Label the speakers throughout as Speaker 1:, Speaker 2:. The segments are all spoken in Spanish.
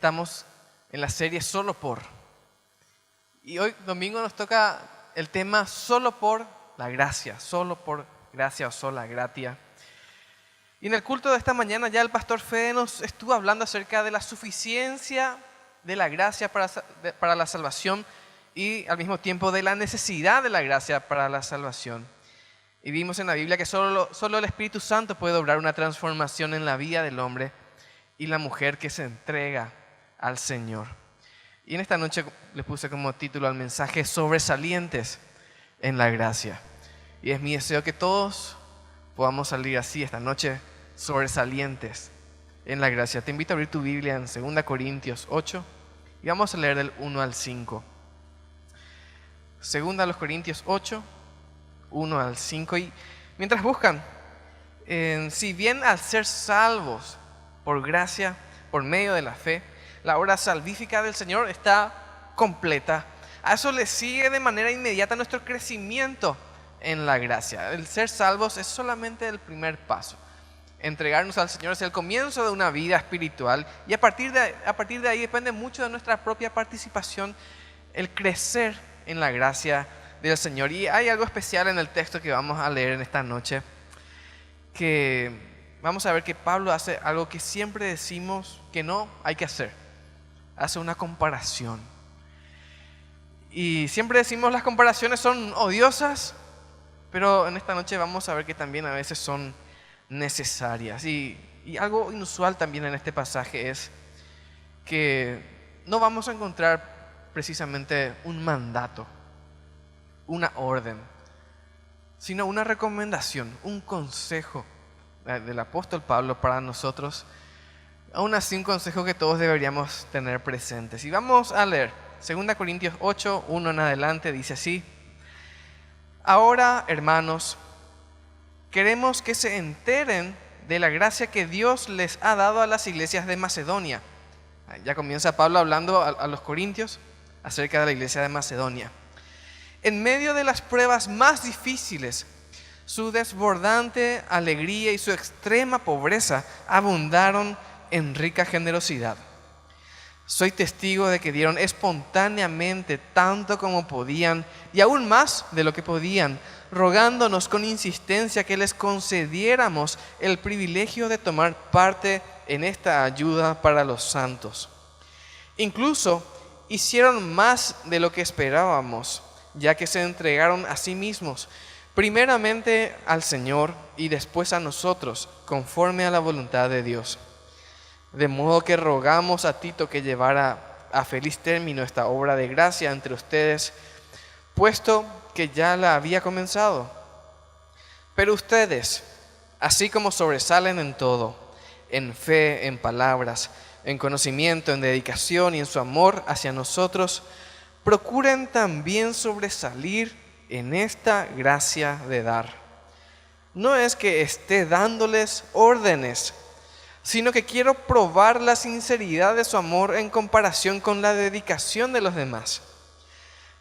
Speaker 1: Estamos en la serie Solo por. Y hoy domingo nos toca el tema Solo por la gracia, solo por gracia o sola gratia. Y en el culto de esta mañana ya el pastor Fede nos estuvo hablando acerca de la suficiencia de la gracia para la salvación y al mismo tiempo de la necesidad de la gracia para la salvación. Y vimos en la Biblia que solo el Espíritu Santo puede obrar una transformación en la vida del hombre y la mujer que se entrega al Señor. Y en esta noche le puse como título al mensaje Sobresalientes en la gracia. Y es mi deseo que todos podamos salir así esta noche, sobresalientes en la gracia. Te invito a abrir tu Biblia en 2 Corintios 8 y vamos a leer del 1 al 5. 2 Corintios 8, 1 al 5. Y mientras buscan, si bien al ser salvos por gracia, por medio de la fe, la obra salvífica del Señor está completa, a eso le sigue de manera inmediata nuestro crecimiento en la gracia. El ser salvos es solamente el primer paso. Entregarnos al Señor es el comienzo de una vida espiritual y a partir de ahí depende mucho de nuestra propia participación el crecer en la gracia del Señor. Y hay algo especial en el texto que vamos a leer en esta noche, que vamos a ver que Pablo hace algo que siempre decimos que no hay que hacer. Hace una comparación. Y siempre decimos las comparaciones son odiosas, pero en esta noche vamos a ver que también a veces son necesarias. Y algo inusual también en este pasaje es que no vamos a encontrar precisamente un mandato, una orden, sino una recomendación, un consejo del apóstol Pablo para nosotros. Aún así, un consejo que todos deberíamos tener presentes. Y vamos a leer 2 Corintios 8, 1 en adelante, dice así: Ahora, hermanos, queremos que se enteren de la gracia que Dios les ha dado a las iglesias de Macedonia. Ya comienza Pablo hablando a los corintios acerca de la iglesia de Macedonia. En medio de las pruebas más difíciles, su desbordante alegría y su extrema pobreza abundaron en rica generosidad. Soy testigo de que dieron espontáneamente tanto como podían y aún más de lo que podían, rogándonos con insistencia que les concediéramos el privilegio de tomar parte en esta ayuda para los santos. Incluso hicieron más de lo que esperábamos, ya que se entregaron a sí mismos, primeramente al Señor y después a nosotros, conforme a la voluntad de Dios. De modo que rogamos a Tito que llevara a feliz término esta obra de gracia entre ustedes, puesto que ya la había comenzado. Pero ustedes, así como sobresalen en todo, en fe, en palabras, en conocimiento, en dedicación y en su amor hacia nosotros, procuren también sobresalir en esta gracia de dar. No es que esté dándoles órdenes, sino que quiero probar la sinceridad de su amor en comparación con la dedicación de los demás.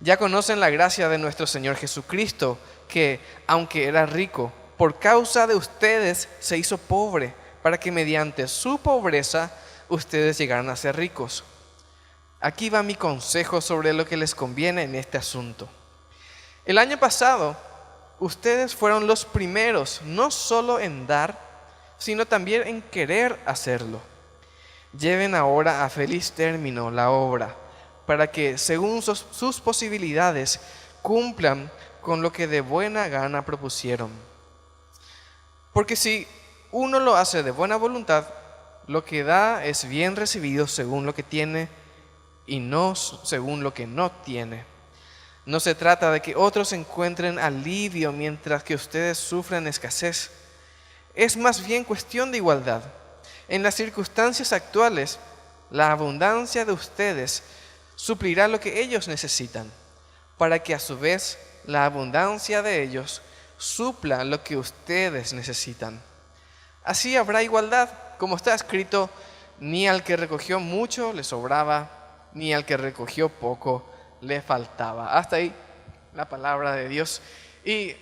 Speaker 1: Ya conocen la gracia de nuestro Señor Jesucristo, que, aunque era rico, por causa de ustedes se hizo pobre, para que mediante su pobreza ustedes llegaran a ser ricos. Aquí va mi consejo sobre lo que les conviene en este asunto. El año pasado, ustedes fueron los primeros, no solo en dar, sino también en querer hacerlo. Lleven ahora a feliz término la obra, para que, según sus posibilidades, cumplan con lo que de buena gana propusieron. Porque si uno lo hace de buena voluntad, lo que da es bien recibido según lo que tiene y no según lo que no tiene. No se trata de que otros encuentren alivio mientras que ustedes sufren escasez. Es más bien cuestión de igualdad. En las circunstancias actuales, la abundancia de ustedes suplirá lo que ellos necesitan, para que a su vez la abundancia de ellos supla lo que ustedes necesitan. Así habrá igualdad, como está escrito: ni al que recogió mucho le sobraba, ni al que recogió poco le faltaba. Hasta ahí la palabra de Dios. Y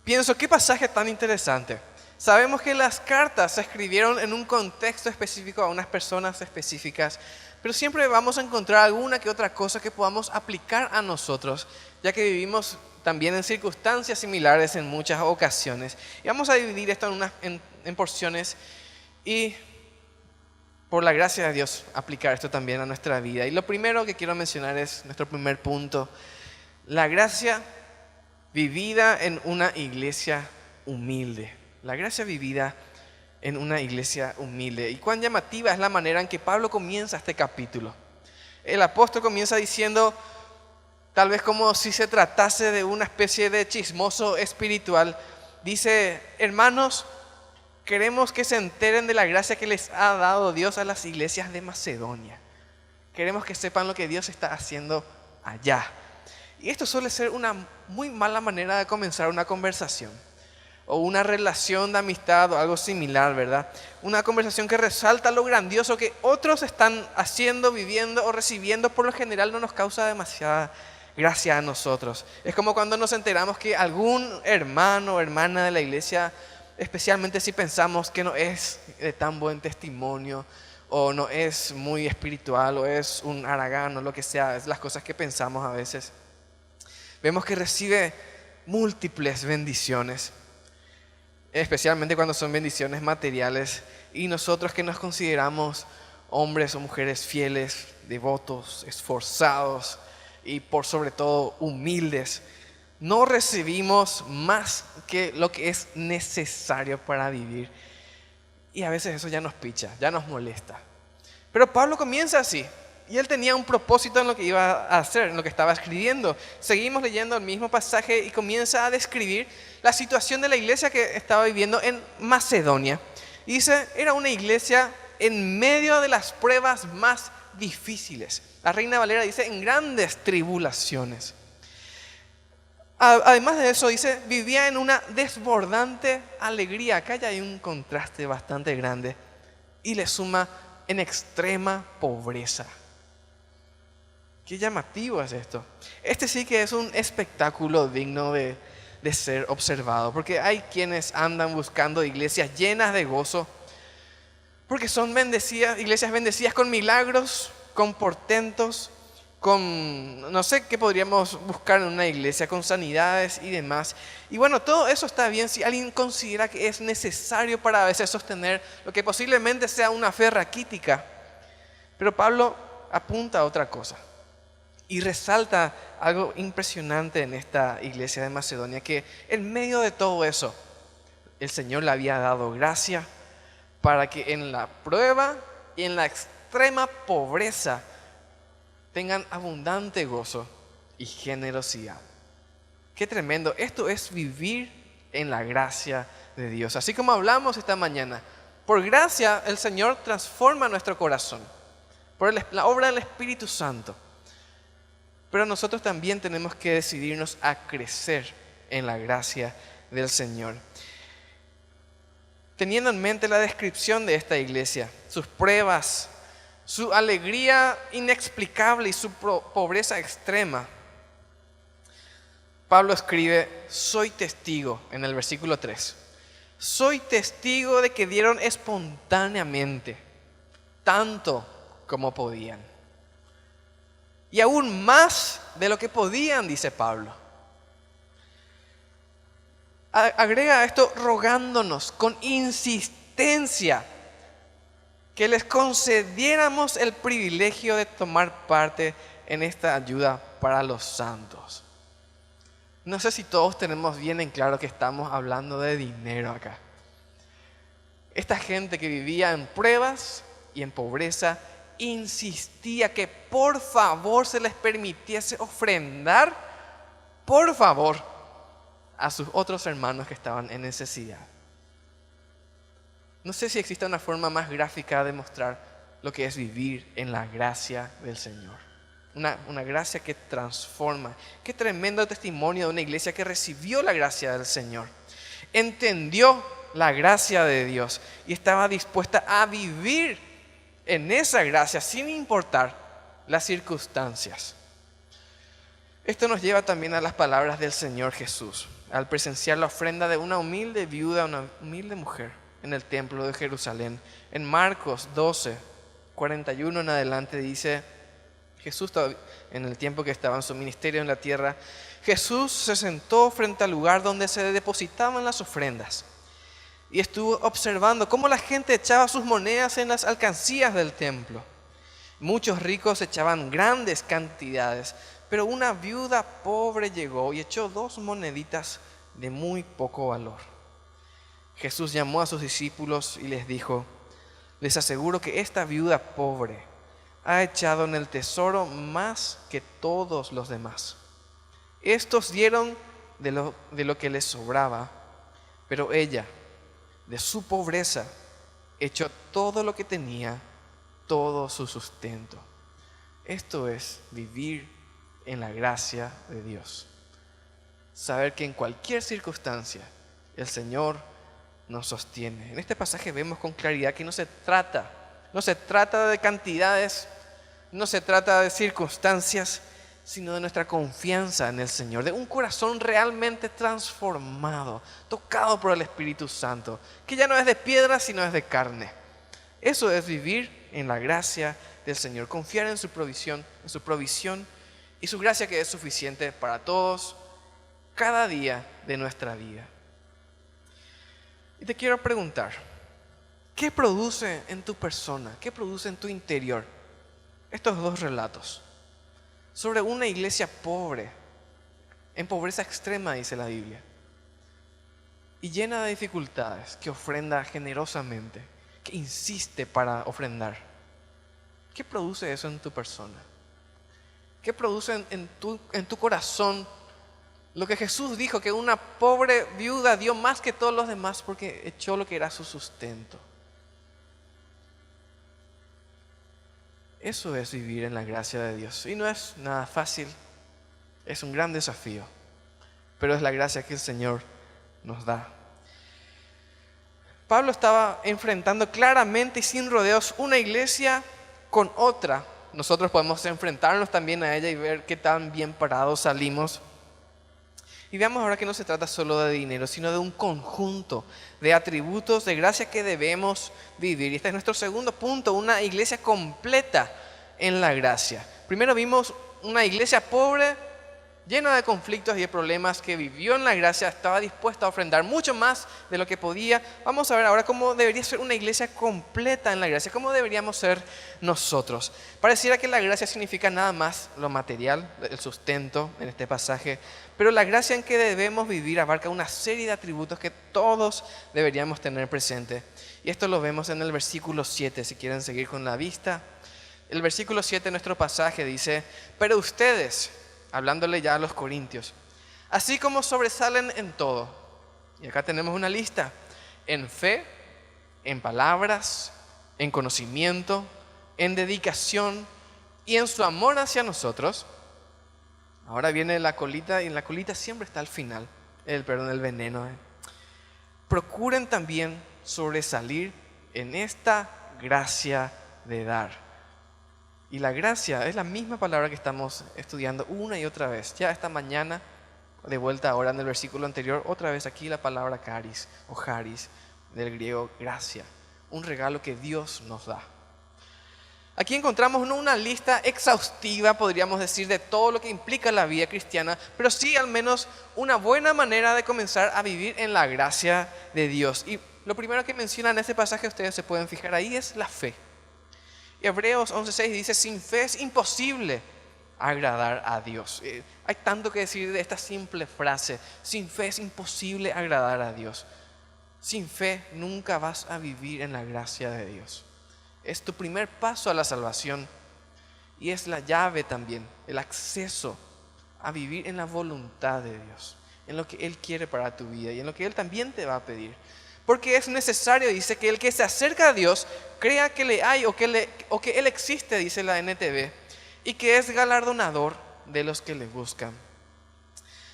Speaker 1: pienso, qué pasaje tan interesante. Sabemos que las cartas se escribieron en un contexto específico a unas personas específicas, pero siempre vamos a encontrar alguna que otra cosa que podamos aplicar a nosotros, ya que vivimos también en circunstancias similares en muchas ocasiones. Y vamos a dividir esto en porciones y, por la gracia de Dios, aplicar esto también a nuestra vida. Y lo primero que quiero mencionar es nuestro primer punto: la gracia vivida en una iglesia humilde. La gracia vivida en una iglesia humilde. Y cuán llamativa es la manera en que Pablo comienza este capítulo. El apóstol comienza diciendo, tal vez como si se tratase de una especie de chismoso espiritual, dice: hermanos, queremos que se enteren de la gracia que les ha dado Dios a las iglesias de Macedonia. Queremos que sepan lo que Dios está haciendo allá. Y esto suele ser una muy mala manera de comenzar una conversación o una relación de amistad o algo similar, ¿verdad? Una conversación que resalta lo grandioso que otros están haciendo, viviendo o recibiendo. Por lo general no nos causa demasiada gracia a nosotros. Es como cuando nos enteramos que algún hermano o hermana de la iglesia, especialmente si pensamos que no es de tan buen testimonio o no es muy espiritual o es un haragán o lo que sea, es las cosas que pensamos a veces. Vemos que recibe múltiples bendiciones, especialmente cuando son bendiciones materiales, y nosotros que nos consideramos hombres o mujeres fieles, devotos, esforzados y por sobre todo humildes, no recibimos más que lo que es necesario para vivir. Y a veces eso ya nos picha, ya nos molesta. Pero Pablo comienza así. Y él tenía un propósito en lo que iba a hacer, en lo que estaba escribiendo. Seguimos leyendo el mismo pasaje y comienza a describir la situación de la iglesia que estaba viviendo en Macedonia. Y dice, era una iglesia en medio de las pruebas más difíciles. La Reina Valera dice, en grandes tribulaciones. Además de eso, dice, vivía en una desbordante alegría. Acá ya hay un contraste bastante grande. Y le suma en extrema pobreza. Qué llamativo es esto. Este sí que es un espectáculo digno de ser observado, porque hay quienes andan buscando iglesias llenas de gozo, porque son iglesias bendecidas con milagros, con portentos, con no sé qué podríamos buscar en una iglesia, con sanidades y demás. Y bueno, todo eso está bien si alguien considera que es necesario para a veces sostener lo que posiblemente sea una fe raquítica. Pero Pablo apunta a otra cosa. Y resalta algo impresionante en esta iglesia de Macedonia, que en medio de todo eso, el Señor le había dado gracia para que en la prueba y en la extrema pobreza tengan abundante gozo y generosidad. Qué tremendo. Esto es vivir en la gracia de Dios. Así como hablamos esta mañana, por gracia el Señor transforma nuestro corazón, por la obra del Espíritu Santo. Pero nosotros también tenemos que decidirnos a crecer en la gracia del Señor. Teniendo en mente la descripción de esta iglesia, sus pruebas, su alegría inexplicable y su pobreza extrema, Pablo escribe, soy testigo en el versículo 3. Soy testigo de que dieron espontáneamente, tanto como podían. Y aún más de lo que podían, dice Pablo. Agrega esto rogándonos con insistencia que les concediéramos el privilegio de tomar parte en esta ayuda para los santos. No sé si todos tenemos bien en claro que estamos hablando de dinero acá. Esta gente que vivía en pruebas y en pobreza insistía que por favor se les permitiese ofrendar, por favor, a sus otros hermanos que estaban en necesidad. No sé si existe una forma más gráfica de mostrar lo que es vivir en la gracia del Señor. Una gracia que transforma. Qué tremendo testimonio de una iglesia que recibió la gracia del Señor. Entendió la gracia de Dios y estaba dispuesta a vivir en esa gracia sin importar las circunstancias. Esto nos lleva también a las palabras del Señor Jesús, al presenciar la ofrenda de una humilde viuda, una humilde mujer, en el templo de Jerusalén. En Marcos 12:41 en adelante dice, Jesús, en el tiempo que estaba en su ministerio en la tierra, Jesús se sentó frente al lugar donde se depositaban las ofrendas y estuvo observando cómo la gente echaba sus monedas en las alcancías del templo. Muchos ricos echaban grandes cantidades, pero una viuda pobre llegó y echó 2 moneditas de muy poco valor. Jesús llamó a sus discípulos y les dijo, les aseguro que esta viuda pobre ha echado en el tesoro más que todos los demás. Estos dieron de lo que les sobraba, pero ella, de su pobreza, echó todo lo que tenía, todo su sustento. Esto es vivir en la gracia de Dios. Saber que en cualquier circunstancia el Señor nos sostiene. En este pasaje vemos con claridad que no se trata de cantidades, no se trata de circunstancias, sino de nuestra confianza en el Señor, de un corazón realmente transformado, tocado por el Espíritu Santo, que ya no es de piedra, sino es de carne. Eso es vivir en la gracia del Señor, confiar en su provisión y su gracia que es suficiente para todos, cada día de nuestra vida. Y te quiero preguntar, ¿qué produce en tu persona, qué produce en tu interior estos 2 relatos? Sobre una iglesia pobre, en pobreza extrema dice la Biblia, y llena de dificultades, que ofrenda generosamente, que insiste para ofrendar. ¿Qué produce eso en tu persona? ¿Qué produce en tu corazón lo que Jesús dijo, que una pobre viuda dio más que todos los demás porque echó lo que era su sustento? Eso es vivir en la gracia de Dios. Y no es nada fácil, es un gran desafío, pero es la gracia que el Señor nos da. Pablo estaba enfrentando claramente y sin rodeos una iglesia con otra. Nosotros podemos enfrentarnos también a ella y ver qué tan bien parados salimos. Y veamos ahora que no se trata solo de dinero, sino de un conjunto de atributos de gracia que debemos vivir. Y este es nuestro segundo punto, una iglesia completa en la gracia. Primero vimos una iglesia pobre, llena de conflictos y de problemas, que vivió en la gracia, estaba dispuesta a ofrendar mucho más de lo que podía. Vamos a ver ahora cómo debería ser una iglesia completa en la gracia, cómo deberíamos ser nosotros. Pareciera que la gracia significa nada más lo material, el sustento en este pasaje, pero la gracia en que debemos vivir abarca una serie de atributos que todos deberíamos tener presente. Y esto lo vemos en el versículo 7, si quieren seguir con la vista. El versículo 7 de nuestro pasaje dice, pero ustedes, hablándole ya a los corintios, así como sobresalen en todo, y acá tenemos una lista, en fe, en palabras, en conocimiento, en dedicación y en su amor hacia nosotros. Ahora viene la colita, y en la colita siempre está al final el veneno. Procuren también sobresalir en esta gracia de dar. Y la gracia es la misma palabra que estamos estudiando una y otra vez. Ya esta mañana, de vuelta ahora en el versículo anterior, otra vez aquí la palabra charis o charis, del griego gracia, un regalo que Dios nos da. Aquí encontramos no una lista exhaustiva, podríamos decir, de todo lo que implica la vida cristiana, pero sí al menos una buena manera de comenzar a vivir en la gracia de Dios. Y lo primero que menciona en este pasaje, ustedes se pueden fijar ahí, es la fe. Hebreos 11:6 dice, sin fe es imposible agradar a Dios. Hay tanto que decir de esta simple frase, sin fe es imposible agradar a Dios. Sin fe nunca vas a vivir en la gracia de Dios. Es tu primer paso a la salvación y es la llave también, el acceso a vivir en la voluntad de Dios, en lo que Él quiere para tu vida y en lo que Él también te va a pedir. Porque es necesario, dice, que el que se acerca a Dios crea que le hay o que Él existe, dice la NTV, y que es galardonador de los que le buscan.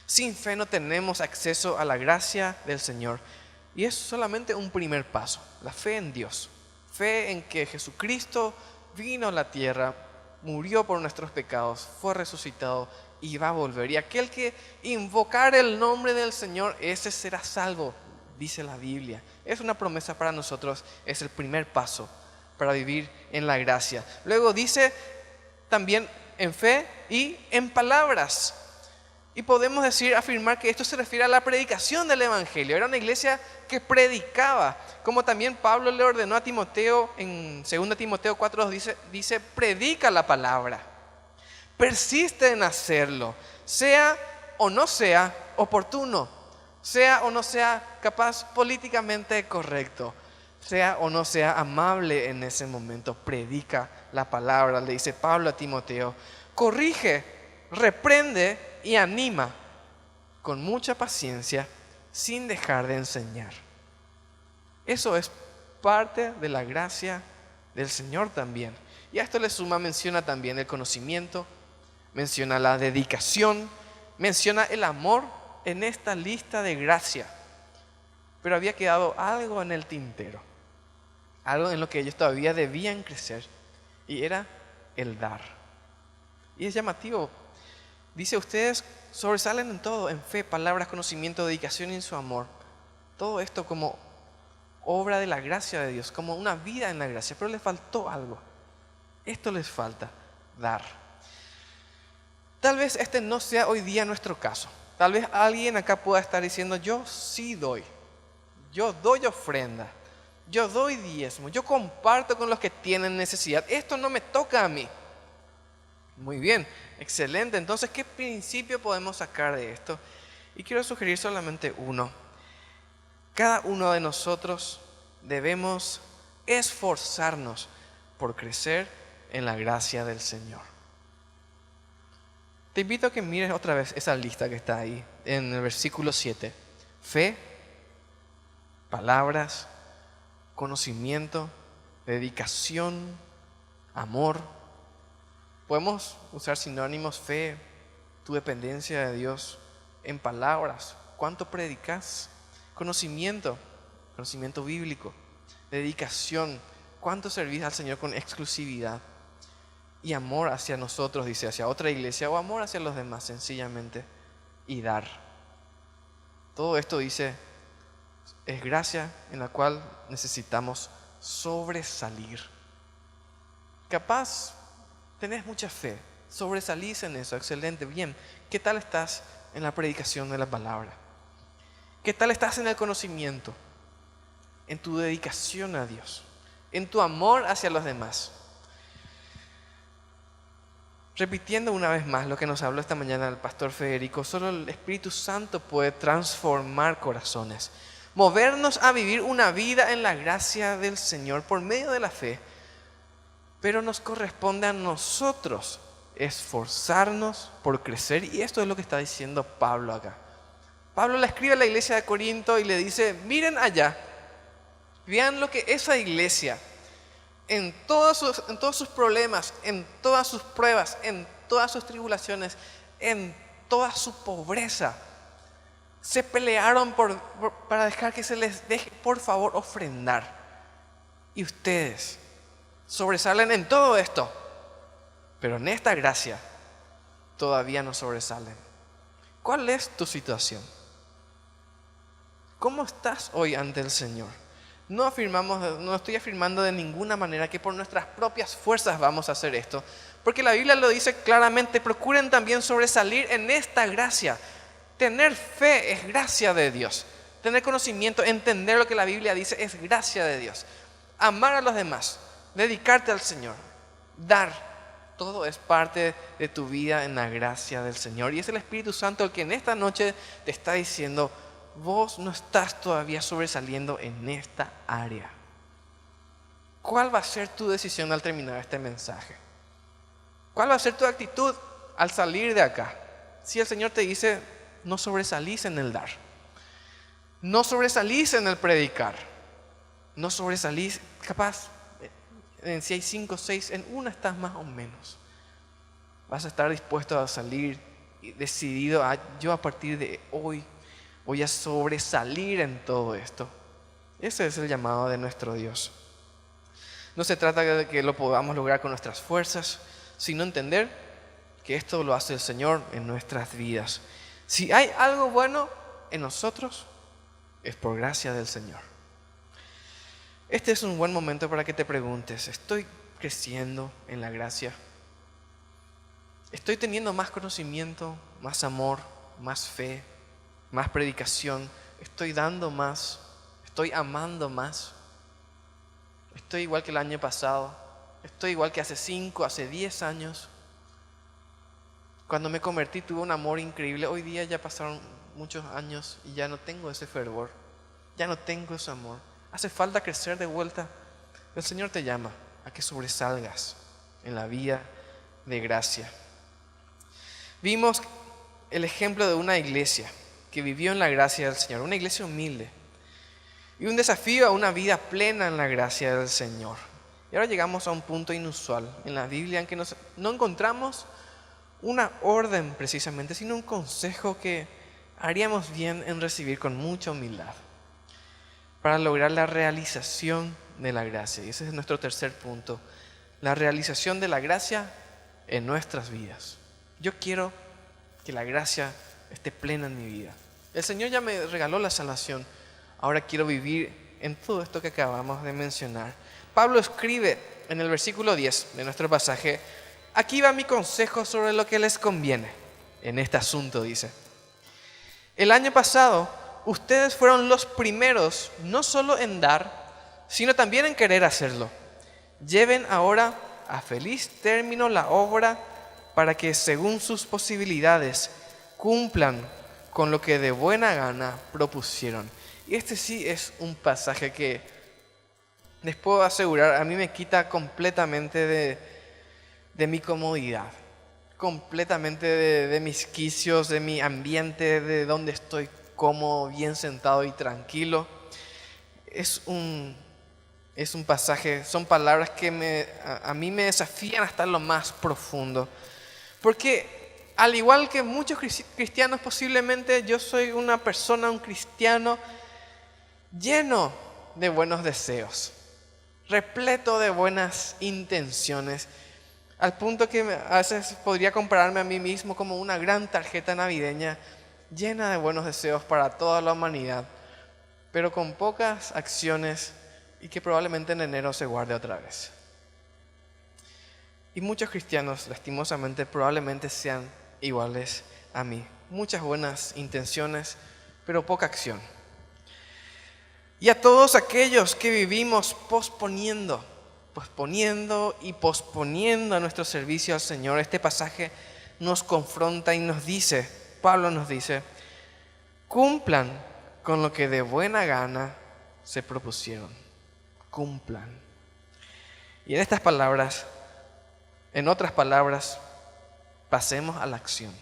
Speaker 1: Sin fe no tenemos acceso a la gracia del Señor. Y es solamente un primer paso, la fe en Dios. Fe en que Jesucristo vino a la tierra, murió por nuestros pecados, fue resucitado y va a volver. Y aquel que invocar el nombre del Señor, ese será salvo, dice la Biblia. Es una promesa para nosotros, es el primer paso para vivir en la gracia. Luego dice también en fe y en palabras. Y podemos decir, afirmar que esto se refiere a la predicación del Evangelio. Era una iglesia que predicaba, como también Pablo le ordenó a Timoteo en 2 Timoteo 4:2 dice, predica la palabra, persiste en hacerlo, sea o no sea oportuno, sea o no sea capaz políticamente correcto, sea o no sea amable en ese momento, predica la palabra, le dice Pablo a Timoteo, corrige, reprende y anima con mucha paciencia sin dejar de enseñar. Eso es parte de la gracia del Señor también. Y a esto le suma, menciona también el conocimiento, menciona la dedicación, menciona el amor en esta lista de gracia. Pero había quedado algo en el tintero, algo en lo que ellos todavía debían crecer, y era el dar. Y es llamativo. Dice, ustedes sobresalen en todo, en fe, palabras, conocimiento, dedicación y en su amor. Todo esto como obra de la gracia de Dios, como una vida en la gracia. Pero les faltó algo. Esto les falta, dar. Tal vez este no sea hoy día nuestro caso. Tal vez alguien acá pueda estar diciendo, yo sí doy. Yo doy ofrenda. Yo doy diezmo. Yo comparto con los que tienen necesidad. Esto no me toca a mí. Muy bien, excelente. Entonces, ¿qué principio podemos sacar de esto? Y quiero sugerir solamente uno. Cada uno de nosotros debemos esforzarnos por crecer en la gracia del Señor. Te invito a que mires otra vez esa lista que está ahí en el versículo 7. Fe, palabras, conocimiento, dedicación, amor. Podemos usar sinónimos: fe, tu dependencia de Dios, en palabras, cuánto predicas, conocimiento bíblico, dedicación, cuánto servís al Señor con exclusividad, y amor hacia nosotros, dice, hacia otra iglesia, o amor hacia los demás sencillamente, y dar. Todo esto, dice, es gracia en la cual necesitamos sobresalir. Capaz tenés mucha fe, sobresalís en eso, excelente, bien. ¿Qué tal estás en la predicación de la palabra? ¿Qué tal estás en el conocimiento? En tu dedicación a Dios, en tu amor hacia los demás. Repitiendo una vez más lo que nos habló esta mañana el pastor Federico, solo el Espíritu Santo puede transformar corazones, movernos a vivir una vida en la gracia del Señor por medio de la fe. Pero nos corresponde a nosotros esforzarnos por crecer, y esto es lo que está diciendo Pablo acá. Pablo le escribe a la iglesia de Corinto y le dice, miren allá, vean lo que esa iglesia, en todos sus problemas, en todas sus pruebas, en todas sus tribulaciones, en toda su pobreza, se pelearon para dejar que se les deje, por favor, ofrendar. Y ustedes sobresalen en todo esto, pero en esta gracia todavía no sobresalen. ¿Cuál es tu situación? ¿Cómo estás hoy ante el Señor? No estoy afirmando de ninguna manera que por nuestras propias fuerzas vamos a hacer esto, porque la Biblia lo dice claramente, procuren también sobresalir en esta gracia. Tener fe es gracia de Dios. Tener conocimiento, entender lo que la Biblia dice es gracia de Dios. Amar a los demás, dedicarte al Señor, dar, todo es parte de tu vida en la gracia del Señor. Y es el Espíritu Santo el que en esta noche te está diciendo, vos no estás todavía sobresaliendo en esta área. ¿Cuál va a ser tu decisión al terminar este mensaje? ¿Cuál va a ser tu actitud al salir de acá? Si el Señor te dice, no sobresalís en el dar, no sobresalís en el predicar, no sobresalís, capaz, si hay 5 o 6, en una estás más o menos. Vas a estar dispuesto a salir y decidido yo a partir de hoy voy a sobresalir en todo esto. Ese es el llamado de nuestro Dios. No se trata de que lo podamos lograr con nuestras fuerzas, sino entender que esto lo hace el Señor en nuestras vidas. Si hay algo bueno en nosotros, es por gracia del Señor. Este es un buen momento para que te preguntes, ¿estoy creciendo en la gracia? ¿Estoy teniendo más conocimiento, más amor, más fe, más predicación? ¿Estoy dando más? ¿Estoy amando más? ¿Estoy igual que el año pasado? ¿Estoy igual que hace 5, hace 10 años? Cuando me convertí tuve un amor increíble. Hoy día ya pasaron muchos años y ya no tengo ese fervor. Ya no tengo ese amor. Hace falta crecer de vuelta. El Señor te llama a que sobresalgas en la vida de gracia. Vimos el ejemplo de una iglesia que vivió en la gracia del Señor, una iglesia humilde, y un desafío a una vida plena en la gracia del Señor. Y ahora llegamos a un punto inusual en la Biblia en que no encontramos una orden precisamente, sino un consejo que haríamos bien en recibir con mucha humildad para lograr la realización de la gracia. Y ese es nuestro tercer punto, la realización de la gracia en nuestras vidas. Yo quiero que la gracia esté plena en mi vida. El Señor ya me regaló la salvación. Ahora quiero vivir en todo esto que acabamos de mencionar. Pablo escribe en el versículo 10 de nuestro pasaje: aquí va mi consejo sobre lo que les conviene en este asunto, dice. El año pasado, ustedes fueron los primeros, no solo en dar, sino también en querer hacerlo. Lleven ahora a feliz término la obra para que, según sus posibilidades, cumplan con lo que de buena gana propusieron. Y este sí es un pasaje que, les puedo asegurar, a mí me quita completamente de mi comodidad, completamente de mis quicios, de mi ambiente, de donde estoy cómodo, bien sentado y tranquilo. Es un pasaje, son palabras que a mí me desafían hasta lo más profundo. Porque al igual que muchos cristianos, posiblemente yo soy una persona, un cristiano lleno de buenos deseos, repleto de buenas intenciones, al punto que a veces podría compararme a mí mismo como una gran tarjeta navideña llena de buenos deseos para toda la humanidad, pero con pocas acciones y que probablemente en enero se guarde otra vez. Y muchos cristianos, lastimosamente, probablemente sean iguales a mí. Muchas buenas intenciones, pero poca acción. Y a todos aquellos que vivimos posponiendo nuestro servicio al Señor, este pasaje nos confronta y nos dice, Pablo nos dice, cumplan con lo que de buena gana se propusieron. Cumplan. Y en otras palabras, pasemos a la acción.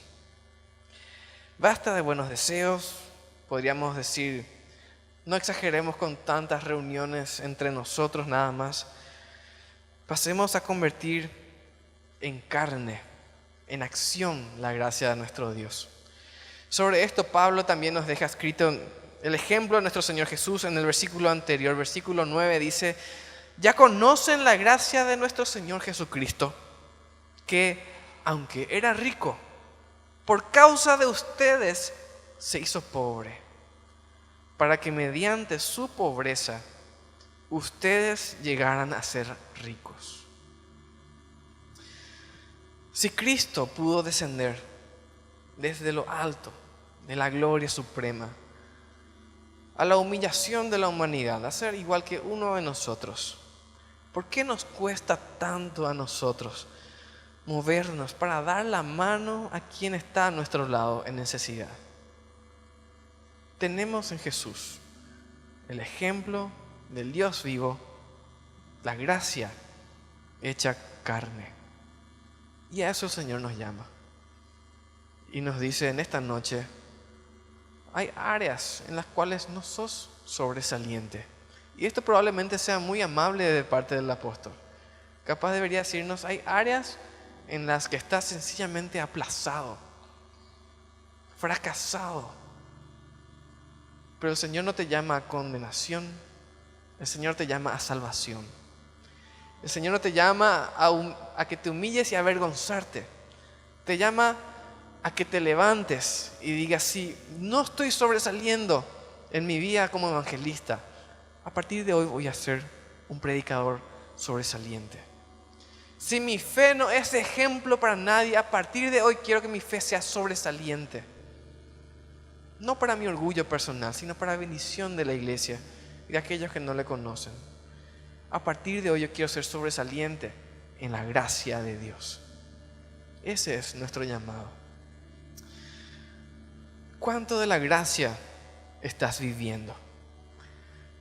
Speaker 1: Basta de buenos deseos, podríamos decir, no exageremos con tantas reuniones entre nosotros nada más. Pasemos a convertir en carne, en acción, la gracia de nuestro Dios. Sobre esto Pablo también nos deja escrito el ejemplo de nuestro Señor Jesús en el versículo anterior, versículo 9 dice: ya conocen la gracia de nuestro Señor Jesucristo, que aunque era rico, por causa de ustedes se hizo pobre, para que mediante su pobreza ustedes llegaran a ser ricos. Si Cristo pudo descender desde lo alto de la gloria suprema a la humillación de la humanidad, a ser igual que uno de nosotros, ¿por qué nos cuesta tanto a nosotros movernos para dar la mano a quien está a nuestro lado en necesidad? Tenemos en Jesús el ejemplo del Dios vivo, la gracia hecha carne. Y a eso el Señor nos llama. Y nos dice en esta noche, hay áreas en las cuales no sos sobresaliente. Y esto probablemente sea muy amable de parte del apóstol. Capaz debería decirnos, hay áreas en las que estás sencillamente aplazado, fracasado. Pero el Señor no te llama a condenación, el Señor te llama a salvación. El Señor no te llama a que te humilles y a avergonzarte. Te llama a que te levantes y digas, si no estoy sobresaliendo en mi vida como evangelista, a partir de hoy voy a ser un predicador sobresaliente. Si mi fe no es ejemplo para nadie, a partir de hoy quiero que mi fe sea sobresaliente. No para mi orgullo personal, sino para la bendición de la iglesia y de aquellos que no le conocen. A partir de hoy yo quiero ser sobresaliente en la gracia de Dios. Ese es nuestro llamado. ¿Cuánto de la gracia estás viviendo?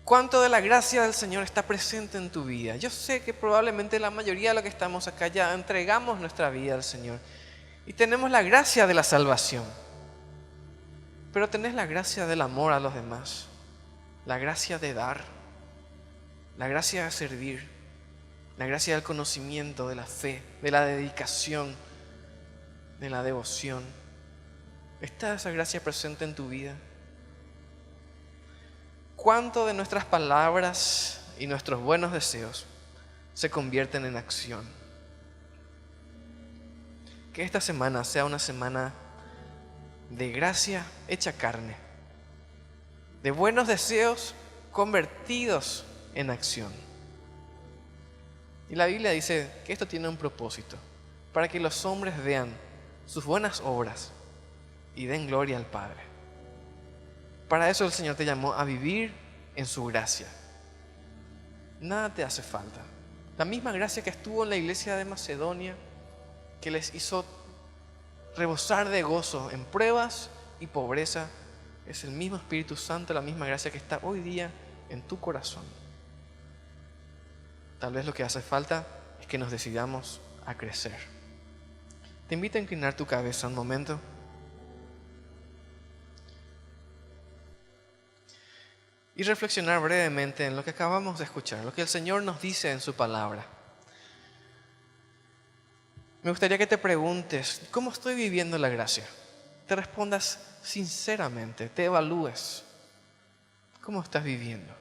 Speaker 1: ¿Cuánto de la gracia del Señor está presente en tu vida? Yo sé que probablemente la mayoría de los que estamos acá ya entregamos nuestra vida al Señor y tenemos la gracia de la salvación. Pero tenés la gracia del amor a los demás, la gracia de dar, la gracia de servir, la gracia del conocimiento, de la fe, de la dedicación, de la devoción. ¿Está esa gracia presente en tu vida? ¿Cuánto de nuestras palabras y nuestros buenos deseos se convierten en acción? Que esta semana sea una semana de gracia hecha carne, de buenos deseos convertidos en acción. Y la Biblia dice que esto tiene un propósito, para que los hombres vean sus buenas obras y den gloria al Padre. Para eso el Señor te llamó a vivir en su gracia. Nada te hace falta. La misma gracia que estuvo en la iglesia de Macedonia, que les hizo rebosar de gozo en pruebas y pobreza, es el mismo Espíritu Santo, la misma gracia que está hoy día en tu corazón. Tal vez lo que hace falta es que nos decidamos a crecer. Te invito a inclinar tu cabeza un momento. Y reflexionar brevemente en lo que acabamos de escuchar, lo que el Señor nos dice en su palabra. Me gustaría que te preguntes, ¿cómo estoy viviendo la gracia? Te respondas sinceramente, te evalúes. ¿Cómo estás viviendo?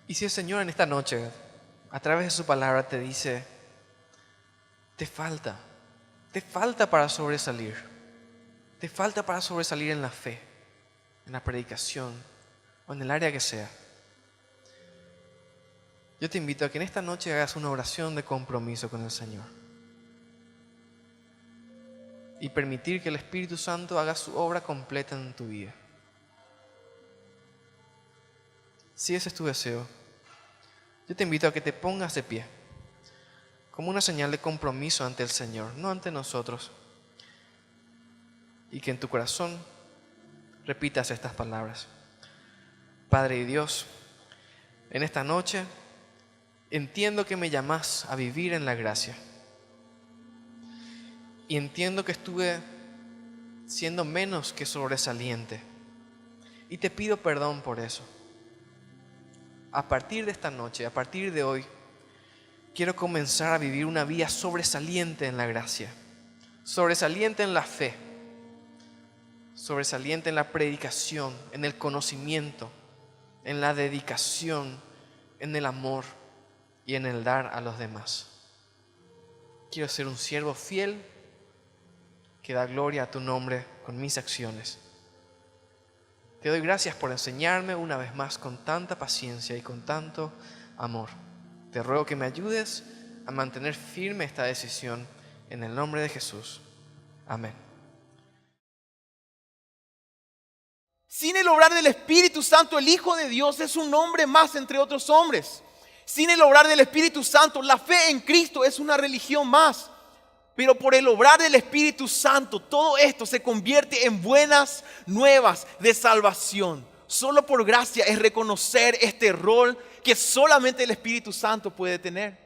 Speaker 1: Y si el Señor en esta noche, a través de su palabra, te dice, te falta para sobresalir. Te falta para sobresalir en la fe, en la predicación o en el área que sea. Yo te invito a que en esta noche hagas una oración de compromiso con el Señor y permitir que el Espíritu Santo haga su obra completa en tu vida. Si ese es tu deseo, yo te invito a que te pongas de pie como una señal de compromiso ante el Señor, no ante nosotros. Y que en tu corazón repitas estas palabras. Padre y Dios, en esta noche entiendo que me llamás a vivir en la gracia. Y entiendo que estuve siendo menos que sobresaliente. Y te pido perdón por eso. A partir de esta noche, a partir de hoy, quiero comenzar a vivir una vida sobresaliente en la gracia. Sobresaliente en la fe. Sobresaliente en la predicación, en el conocimiento, en la dedicación, en el amor y en el dar a los demás. Quiero ser un siervo fiel que da gloria a tu nombre con mis acciones. Te doy gracias por enseñarme una vez más con tanta paciencia y con tanto amor. Te ruego que me ayudes a mantener firme esta decisión en el nombre de Jesús. Amén.
Speaker 2: Sin el obrar del Espíritu Santo, el Hijo de Dios es un hombre más entre otros hombres. Sin el obrar del Espíritu Santo, la fe en Cristo es una religión más. Pero por el obrar del Espíritu Santo, todo esto se convierte en buenas nuevas de salvación. Solo por gracia es reconocer este rol que solamente el Espíritu Santo puede tener.